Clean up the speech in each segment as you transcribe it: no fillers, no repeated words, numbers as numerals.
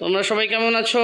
তোমরা সবাই কেমন আছো?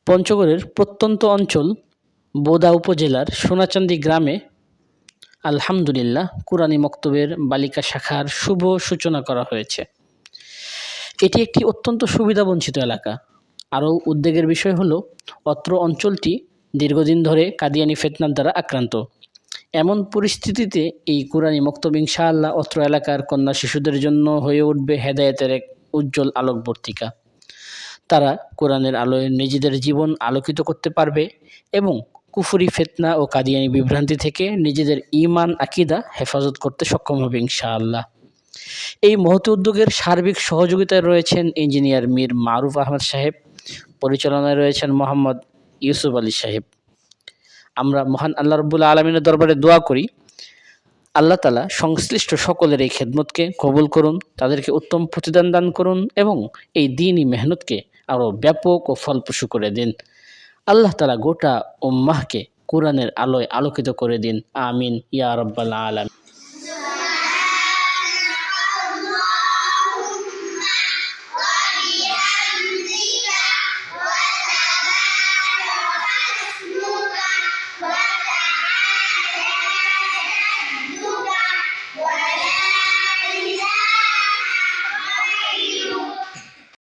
পঞ্চগড়ের প্রত্যন্ত অঞ্চল বোদা উপজেলার সোনাচান্দি গ্রামে আলহামদুলিল্লাহ কুরআনী মক্তবের বালিকা শাখার শুভ সূচনা করা হয়েছে। এটি একটি অত্যন্ত সুবিধাবঞ্চিত এলাকা। আরও উদ্বেগের বিষয় হলো অত্র অঞ্চলটি দীর্ঘদিন ধরে কাদিয়ানি ফিতনার দ্বারা আক্রান্ত। এমন পরিস্থিতিতে এই কুরআনী মক্তব ইনশাআল্লাহ অত্র এলাকার কন্যা শিশুদের জন্য হয়ে উঠবে হেদায়েতের এক উজ্জ্বল আলোকবর্তিকা। তারা কোরআনের আলোয় নিজেদের জীবন আলোকিত করতে পারবে এবং কুফরি ফিতনা ও কাদিয়ানি বিভ্রান্তি থেকে নিজেদের ঈমান আকীদা হেফাজত করতে সক্ষম হবে ইনশাআল্লাহ। এই মহৎ উদ্যোগের সার্বিক সহযোগিতায় রয়েছেন ইঞ্জিনিয়ার মীর মারুফ আহমদ সাহেব, পরিচালনায় রয়েছেন মোহাম্মদ ইউসুফ আলী সাহেব। আমরা মহান আল্লাহ রাব্বুল আলামিনের দরবারে দোয়া করি, আল্লাহ তাআলা সংশ্লিষ্ট সকলের এই খেদমতকে কবুল করুন, তাদেরকে উত্তম প্রতিদান দান করুন এবং এই দ্বীনি মেহনতকে আরও ব্যাপক ও ফলপ্রসূ করে দিন। আল্লাহ তাআলা গোটা উম্মাহকে কোরআনের আলোয় আলোকিত করে দিন। আমিন ইয়া রাব্বাল আলামিন।